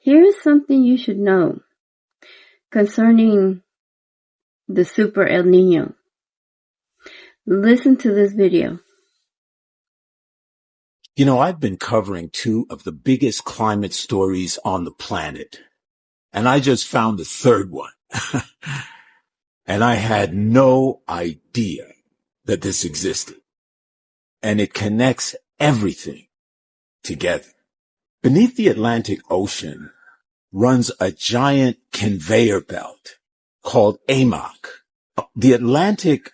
Here's something you should know concerning the Super El Niño. Listen to this video. You know, I've been covering two of the biggest climate stories on the planet, and I just found the third one. And I had no idea that this existed. And it connects everything together. Beneath the Atlantic Ocean runs a giant conveyor belt called AMOC, the Atlantic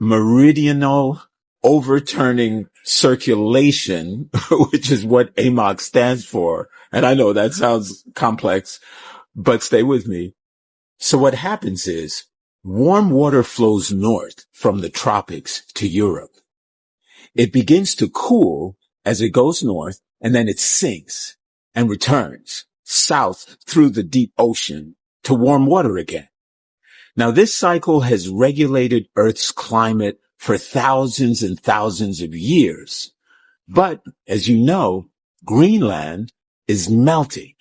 Meridional Overturning Circulation, which is what AMOC stands for. And I know that sounds complex, but stay with me. So what happens is warm water flows north from the tropics to Europe. It begins to cool as it goes north, and then it sinks and returns south through the deep ocean to warm water again. Now, this cycle has regulated Earth's climate for thousands and thousands of years. But as you know, Greenland is melting.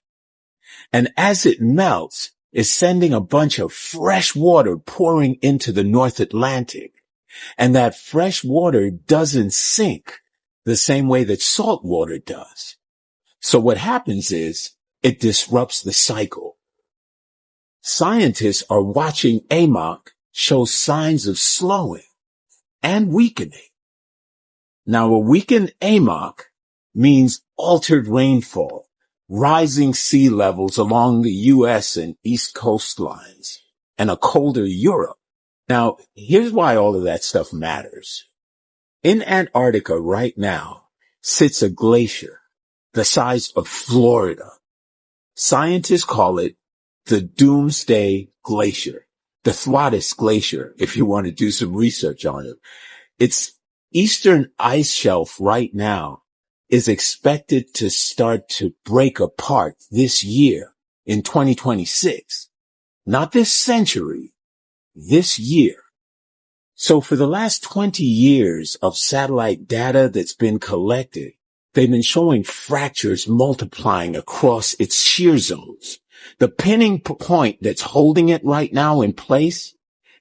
And as it melts, it's sending a bunch of fresh water pouring into the North Atlantic. And that fresh water doesn't sink the same way that salt water does. So what happens is it disrupts the cycle. Scientists are watching AMOC show signs of slowing and weakening. Now, a weakened AMOC means altered rainfall, rising sea levels along the U.S. and East coastlines, and a colder Europe. Now, here's why all of that stuff matters. In Antarctica right now sits a glacier the size of Florida. Scientists call it the Doomsday Glacier, the Thwaites Glacier, if you want to do some research on it. Its eastern ice shelf right now is expected to start to break apart this year in 2026. Not this century, this year. So for the last 20 years of satellite data that's been collected, they've been showing fractures multiplying across its shear zones. The pinning point that's holding it right now in place,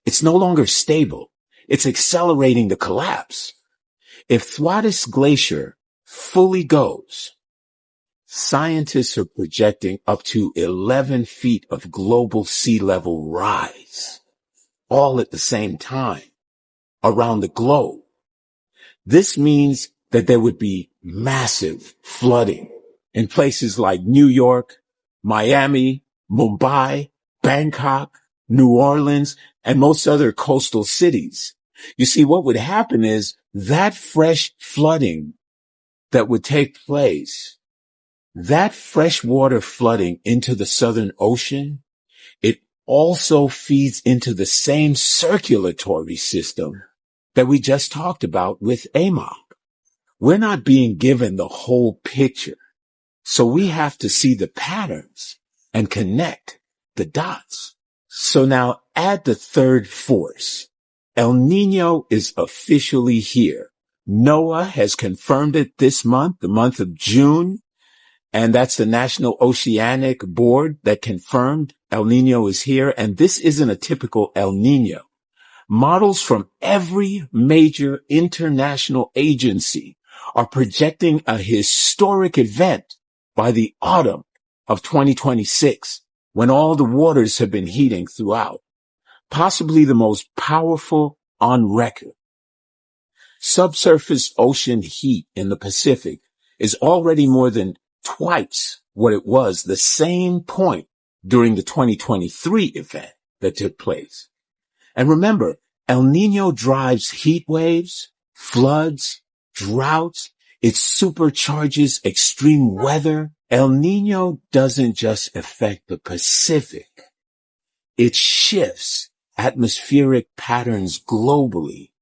it's no longer stable. It's accelerating the collapse. If Thwaites Glacier fully goes, scientists are projecting up to 11 feet of global sea level rise, all at the same time, around the globe. This means that there would be massive flooding in places like New York, Miami, Mumbai, Bangkok, New Orleans, and most other coastal cities. You see, what would happen is that fresh flooding that would take place, that freshwater flooding into the Southern Ocean, it also feeds into the same circulatory system that we just talked about with AMOC. We're not being given the whole picture, so we have to see the patterns and connect the dots. So now add the third force. El Niño is officially here. NOAA has confirmed it this month, the month of June, and that's the National Oceanic Board that confirmed El Niño is here, and this isn't a typical El Niño. Models from every major international agency are projecting a historic event by the autumn of 2026, when all the waters have been heating throughout, possibly the most powerful on record. Subsurface ocean heat in the Pacific is already more than twice what it was the same point during the 2023 event that took place. And remember, El Niño drives heat waves, floods, droughts. It supercharges extreme weather. El Niño doesn't just affect the Pacific. It shifts atmospheric patterns globally.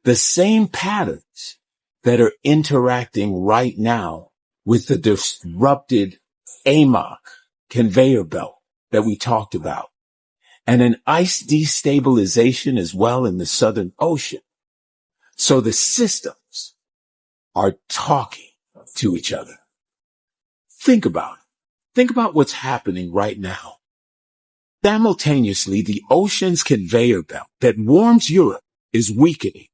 The same patterns that are interacting right now with the disrupted AMOC conveyor belt that we talked about, and an ice destabilization as well in the Southern Ocean. So the systems are talking to each other. Think about it. Think about what's happening right now. Simultaneously, the ocean's conveyor belt that warms Europe is weakening.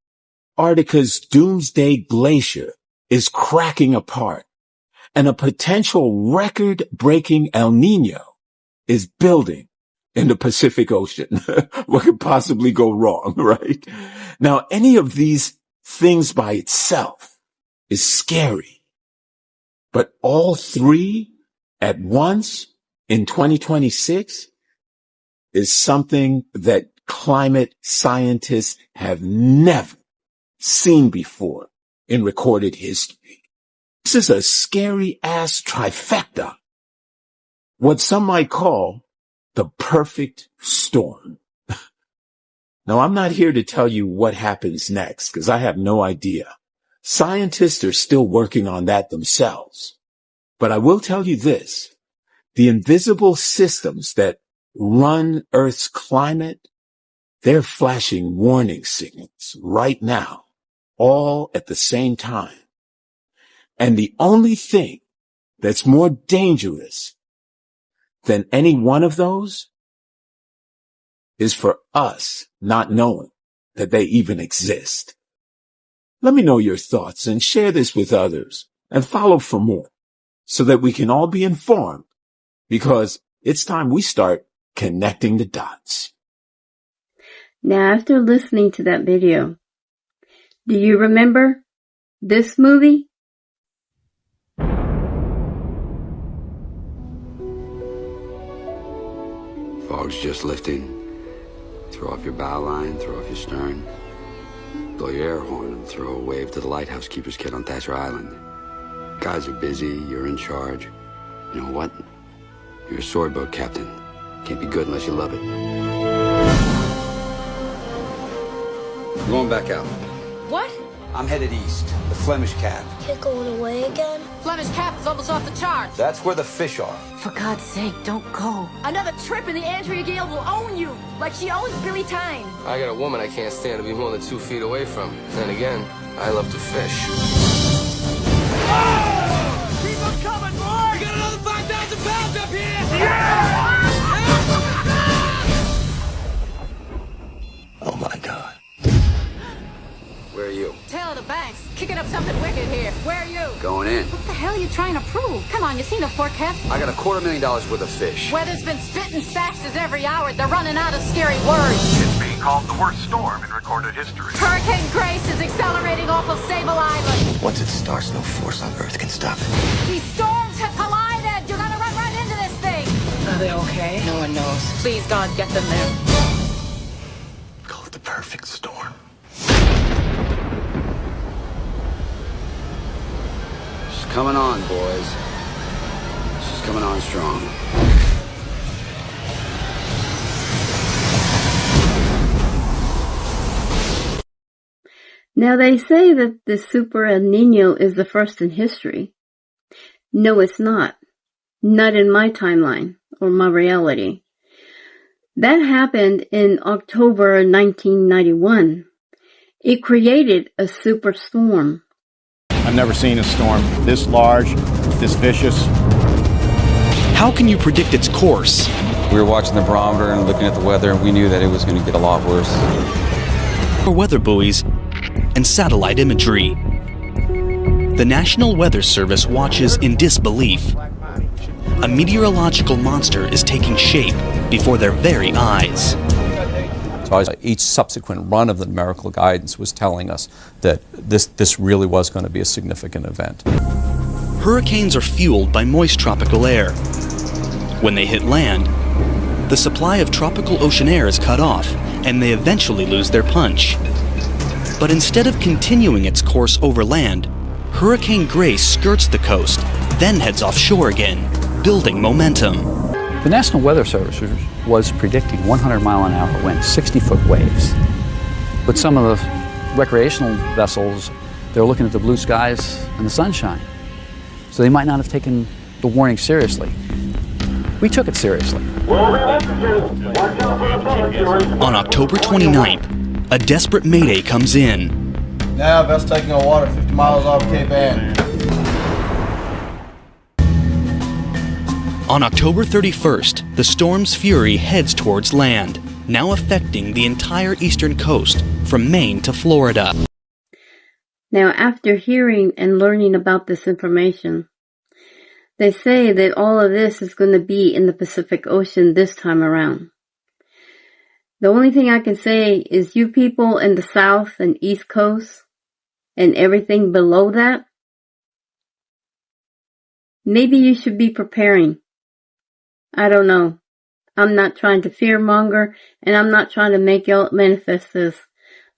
Antarctica's doomsday glacier is cracking apart, and a potential record-breaking El Niño is building in the Pacific Ocean. What could possibly go wrong, right? Now, any of these things by itself is scary, but all three at once in 2026 is something that climate scientists have never seen before in recorded history. This is a scary ass trifecta. What some might call the perfect storm. Now, I'm not here to tell you what happens next because I have no idea. Scientists are still working on that themselves. But I will tell you this. The invisible systems that run Earth's climate, they're flashing warning signals right now, all at the same time. And the only thing that's more dangerous than any one of those is for us not knowing that they even exist. Let me know your thoughts and share this with others and follow for more so that we can all be informed, because it's time we start connecting the dots. Now, after listening to that video, do you remember this movie? Fog's just lifting. Throw off your bow line, throw off your stern. Blow your air horn and throw a wave to the lighthouse keeper's kid on Thatcher Island. Guys are busy, you're in charge. You know what? You're a swordboat captain. Can't be good unless you love it. I'm going back out. What? I'm headed east, the Flemish Cap. You're going away again? Flemish Cap is almost off the charts. That's where the fish are. For God's sake, don't go. Another trip and the Andrea Gale will own you, like she owns Billy Tyne. I got a woman I can't stand to be more than 2 feet away from. Then again, I love to fish. Oh! Keep them coming, boy! We got another 5,000 pounds up here! Yeah! Oh my God. Where are you? Tail of the banks, kicking up something wicked here. Where are you? Going in. What the hell are you trying to prove? Come on, you seen the forecast? I got $250,000 worth of fish. Weather's been spitting faxes every hour. They're running out of scary words. It's being called the worst storm in recorded history. Hurricane Grace is accelerating off of Sable Island. Once it starts, no force on Earth can stop it. These storms have collided. You're gonna run right into this thing. Are they okay? No one knows. Please, God, get them there. Call it the perfect storm. She's coming on, boys. She's coming on strong. Now, they say that the Super El Nino is the first in history. No, it's not. Not in my timeline or my reality. That happened in October 1991. It created a superstorm. I've never seen a storm this large, this vicious. How can you predict its course? We were watching the barometer and looking at the weather, and we knew that it was going to get a lot worse. Weather buoys and satellite imagery. The National Weather Service watches in disbelief. A meteorological monster is taking shape before their very eyes. So each subsequent run of the numerical guidance was telling us that this really was going to be a significant event. Hurricanes are fueled by moist tropical air. When they hit land, the supply of tropical ocean air is cut off, and they eventually lose their punch. But instead of continuing its course over land, Hurricane Grace skirts the coast, then heads offshore again, building momentum. The National Weather Service was predicting 100-mile-an-hour winds, 60-foot waves. But some of the recreational vessels, they're looking at the blue skies and the sunshine. So they might not have taken the warning seriously. We took it seriously. On October 29th, a desperate mayday comes in. Now, best taking on water 50 miles off Cape Ann. On October 31st, the storm's fury heads towards land, now affecting the entire eastern coast, from Maine to Florida. Now, after hearing and learning about this information, they say that all of this is going to be in the Pacific Ocean this time around. The only thing I can say is you people in the South and East Coast and everything below that, maybe you should be preparing. I don't know. I'm not trying to fearmonger, and I'm not trying to make y'all manifest this.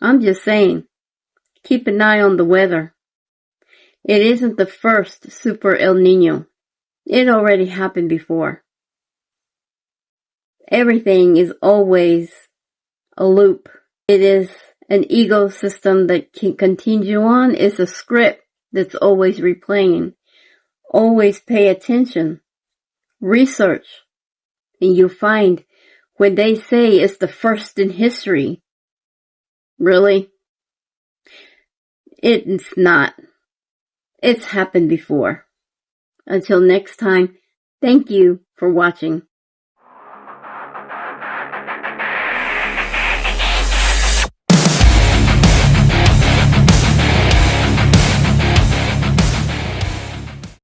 I'm just saying, keep an eye on the weather. It isn't the first Super El Niño. It already happened before. Everything is always a loop. It is an ecosystem that can continue on. It's a script that's always replaying. Always pay attention. Research. And you'll find when they say it's the first in history. Really? It's not. It's happened before. Until next time, thank you for watching.